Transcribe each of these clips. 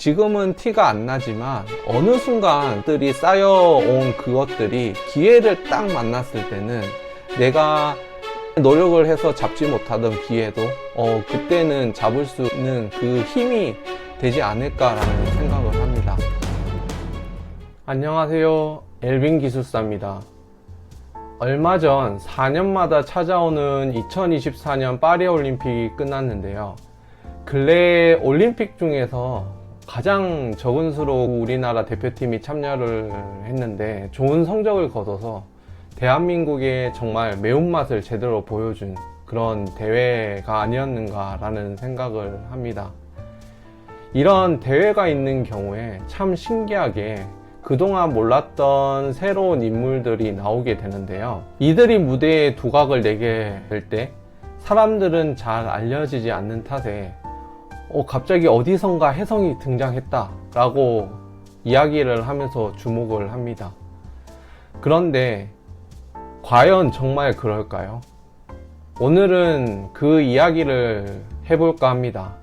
지금은 티가 안 나지만 어느 순간들이 쌓여온 그것들이 기회를 딱 만났을 때는 내가 노력을 해서 잡지 못하던 기회도 그때는 잡을 수 있는 그 힘이 되지 않을까라는 생각을 합니다. 안녕하세요, 엘빈 기술사입니다. 얼마 전 4년마다 찾아오는 2024년 파리올림픽이 끝났는데요. 근래 올림픽 중에서 가장 적은 수로 우리나라 대표팀이 참여를 했는데 좋은 성적을 거둬서 대한민국의 정말 매운맛을 제대로 보여준 그런 대회가 아니었는가 라는 생각을 합니다. 이런 대회가 있는 경우에 참 신기하게 그동안 몰랐던 새로운 인물들이 나오게 되는데요. 이들이 무대에 두각을 내게 될 때 사람들은 잘 알려지지 않는 탓에 갑자기 어디선가 혜성이 등장했다 라고 이야기를 하면서 주목을 합니다. 그런데 과연 정말 그럴까요? 오늘은 그 이야기를 해볼까 합니다.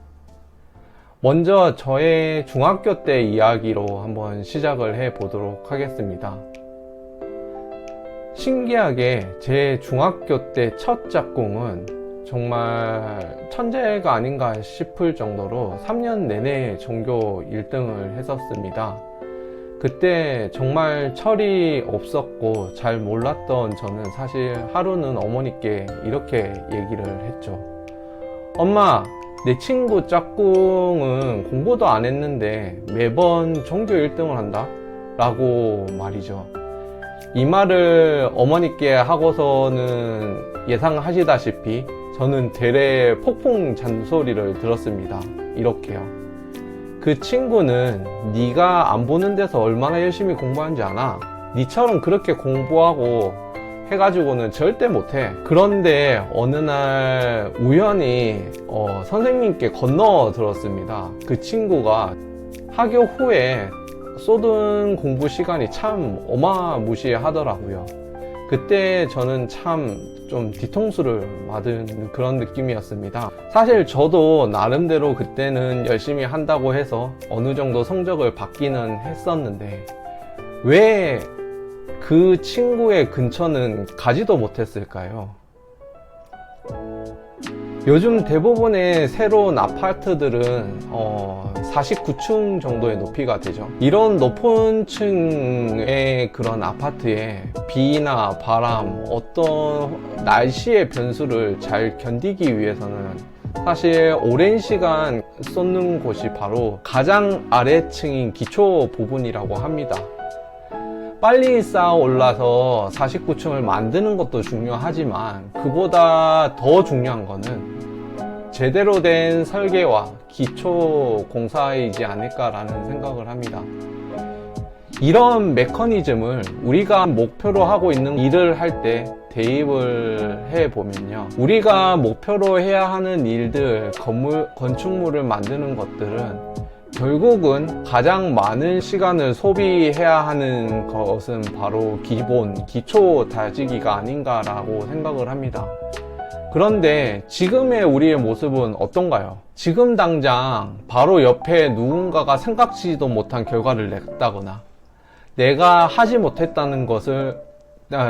먼저 저의 중학교 때 이야기로 한번 시작을 해 보도록 하겠습니다. 신기하게 제 중학교 때 첫 짝꿍은 정말 천재가 아닌가 싶을 정도로 3년 내내 전교 1등을 했었습니다. 그때 정말 철이 없었고 잘 몰랐던 저는 사실 하루는 어머니께 이렇게 얘기를 했죠. 엄마, 내 친구 짝꿍은 공부도 안 했는데 매번 전교 1등을 한다? 라고 말이죠. 이 말을 어머니께 하고서는 예상하시다시피 저는 되레 폭풍 잔소리를 들었습니다. 이렇게요. 그 친구는 네가 안 보는 데서 얼마나 열심히 공부하는지 아나? 니처럼 그렇게 공부하고 해가지고는 절대 못해. 그런데 어느 날 우연히 선생님께 건너 들었습니다. 그 친구가 학교 후에 쏟은 공부 시간이 참 어마무시하더라고요. 그때 저는 참 좀 뒤통수를 맞은 그런 느낌이었습니다. 사실 저도 나름대로 그때는 열심히 한다고 해서 어느 정도 성적을 받기는 했었는데 왜 그 친구의 근처는 가지도 못했을까요? 요즘 대부분의 새로운 아파트들은 49층 정도의 높이가 되죠. 이런 높은 층의 그런 아파트에 비나 바람, 어떤 날씨의 변수를 잘 견디기 위해서는 사실 오랜 시간 쏟는 곳이 바로 가장 아래층인 기초 부분이라고 합니다. 빨리 쌓아 올라서 49층을 만드는 것도 중요하지만 그보다 더 중요한 거는 제대로 된 설계와 기초 공사이지 않을까라는 생각을 합니다. 이런 메커니즘을 우리가 목표로 하고 있는 일을 할 때 대입을 해보면요. 우리가 목표로 해야 하는 일들, 건축물을 만드는 것들은 결국은 가장 많은 시간을 소비해야 하는 것은 바로 기초 다지기가 아닌가라고 생각을 합니다. 그런데 지금의 우리의 모습은 어떤가요? 지금 당장 바로 옆에 누군가가 생각지도 못한 결과를 냈다거나 내가 하지 못했다는 것을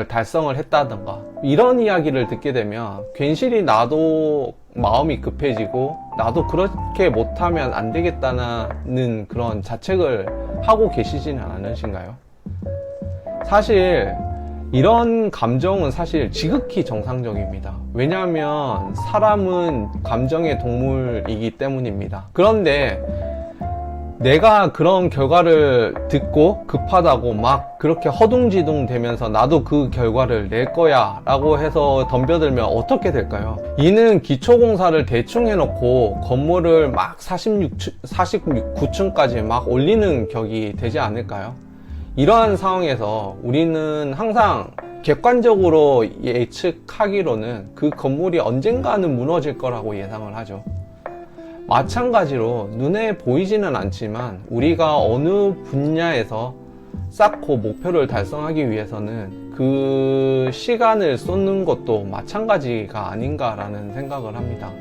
달성을 했다던가 이런 이야기를 듣게 되면 괜시리 나도 마음이 급해지고 나도 그렇게 못하면 안 되겠다는 그런 자책을 하고 계시지는 않으신가요? 사실 이런 감정은 사실 지극히 정상적입니다. 왜냐하면 사람은 감정의 동물이기 때문입니다. 그런데 내가 그런 결과를 듣고 급하다고 막 그렇게 허둥지둥 되면서 나도 그 결과를 낼 거야 라고 해서 덤벼들면 어떻게 될까요? 이는 기초공사를 대충 해놓고 건물을 막 49층까지 막 올리는 격이 되지 않을까요? 이러한 상황에서 우리는 항상 객관적으로 예측하기로는 그 건물이 언젠가는 무너질 거라고 예상을 하죠. 마찬가지로 눈에 보이지는 않지만 우리가 어느 분야에서 쌓고 목표를 달성하기 위해서는 그 시간을 쏟는 것도 마찬가지가 아닌가라는 생각을 합니다.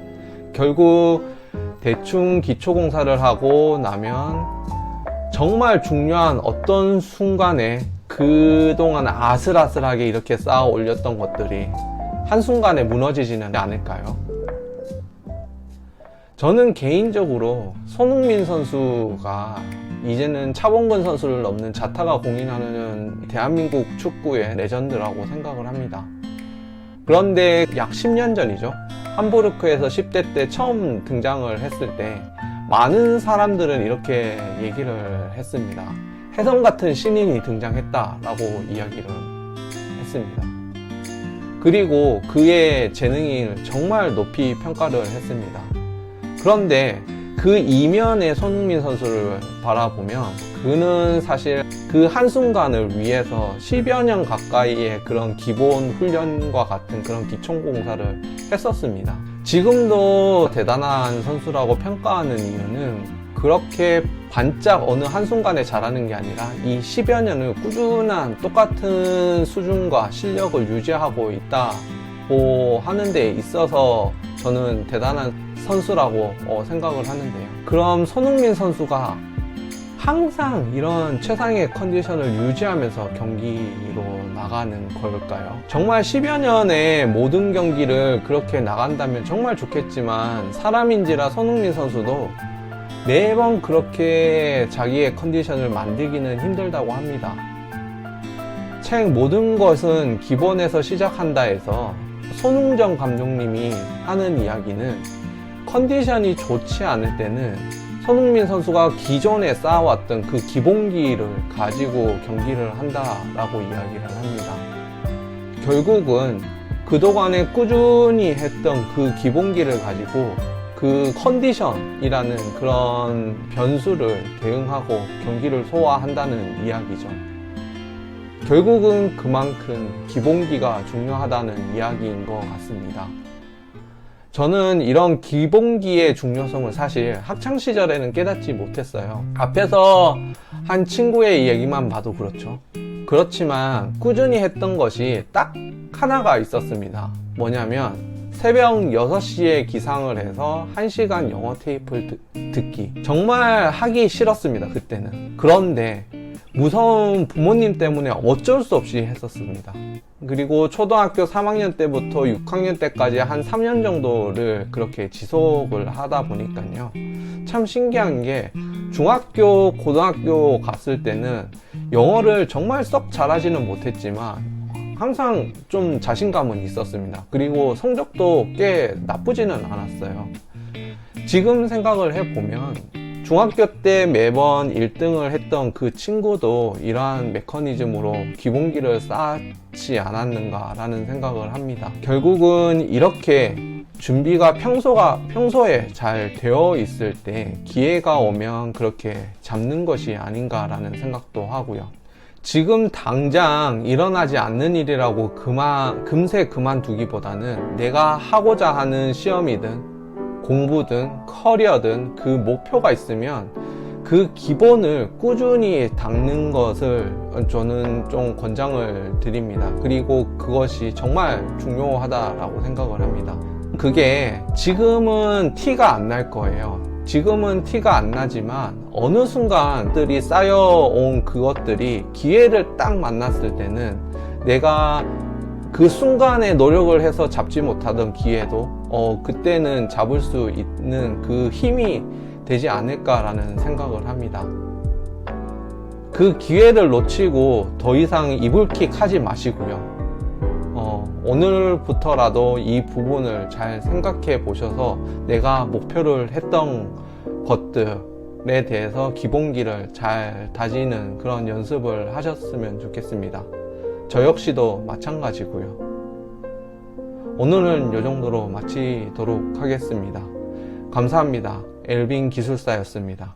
결국 대충 기초공사를 하고 나면 정말 중요한 어떤 순간에 그동안 아슬아슬하게 이렇게 쌓아 올렸던 것들이 한순간에 무너지지는 않을까요? 저는 개인적으로 손흥민 선수가 이제는 차범근 선수를 넘는 자타가 공인하는 대한민국 축구의 레전드라고 생각을 합니다. 그런데 약 10년 전이죠. 함부르크에서 10대 때 처음 등장을 했을 때 많은 사람들은 이렇게 얘기를 했습니다. 혜성 같은 신인이 등장했다라고 이야기를 했습니다. 그리고 그의 재능을 정말 높이 평가를 했습니다. 그런데 그 이면의 손흥민 선수를 바라보면 그는 사실 그 한순간을 위해서 10여 년 가까이의 그런 기본 훈련과 같은 그런 기초공사를 했었습니다. 지금도 대단한 선수라고 평가하는 이유는 그렇게 반짝 어느 한순간에 잘하는 게 아니라 이 10여 년을 꾸준한 똑같은 수준과 실력을 유지하고 있다고 하는 데 있어서 저는 대단한 선수라고 생각을 하는데요. 그럼 손흥민 선수가 항상 이런 최상의 컨디션을 유지하면서 경기로 나가는 걸까요? 정말 10여 년의 모든 경기를 그렇게 나간다면 정말 좋겠지만 사람인지라 손흥민 선수도 매번 그렇게 자기의 컨디션을 만들기는 힘들다고 합니다. 책 모든 것은 기본에서 시작한다 해서 손흥정 감독님이 하는 이야기는 컨디션이 좋지 않을 때는 손흥민 선수가 기존에 쌓아왔던 그 기본기를 가지고 경기를 한다라고 이야기를 합니다. 결국은 그동안에 꾸준히 했던 그 기본기를 가지고 그 컨디션이라는 그런 변수를 대응하고 경기를 소화한다는 이야기죠. 결국은 그만큼 기본기가 중요하다는 이야기인 것 같습니다. 저는 이런 기본기의 중요성을 사실 학창시절에는 깨닫지 못했어요. 앞에서 한 친구의 얘기만 봐도 그렇죠. 그렇지만 꾸준히 했던 것이 딱 하나가 있었습니다. 뭐냐면 새벽 6시에 기상을 해서 1시간 영어 테이프를 듣기. 정말 하기 싫었습니다, 그때는. 그런데 무서운 부모님 때문에 어쩔 수 없이 했었습니다. 그리고 초등학교 3학년 때부터 6학년 때까지 한 3년 정도를 그렇게 지속을 하다 보니까요. 참 신기한 게 중학교, 고등학교 갔을 때는 영어를 정말 썩 잘하지는 못했지만 항상 좀 자신감은 있었습니다. 그리고 성적도 꽤 나쁘지는 않았어요. 지금 생각을 해보면 중학교 때 매번 1등을 했던 그 친구도 이러한 메커니즘으로 기본기를 쌓지 않았는가라는 생각을 합니다. 결국은 이렇게 준비가 평소에 잘 되어 있을 때 기회가 오면 그렇게 잡는 것이 아닌가라는 생각도 하고요. 지금 당장 일어나지 않는 일이라고 금세 그만두기보다는 내가 하고자 하는 시험이든 공부든 커리어든 그 목표가 있으면 그 기본을 꾸준히 닦는 것을 저는 좀 권장을 드립니다. 그리고 그것이 정말 중요하다라고 생각을 합니다. 그게 지금은 티가 안 날 거예요. 지금은 티가 안 나지만 어느 순간들이 쌓여온 그것들이 기회를 딱 만났을 때는 내가 그 순간에 노력을 해서 잡지 못하던 기회도 그때는 잡을 수 있는 그 힘이 되지 않을까라는 생각을 합니다. 그 기회를 놓치고 더 이상 이불킥 하지 마시고요. 오늘부터라도 이 부분을 잘 생각해 보셔서 내가 목표를 했던 것들에 대해서 기본기를 잘 다지는 그런 연습을 하셨으면 좋겠습니다. 저 역시도 마찬가지고요. 오늘은 이 정도로 마치도록 하겠습니다. 감사합니다. 엘빈 기술사였습니다.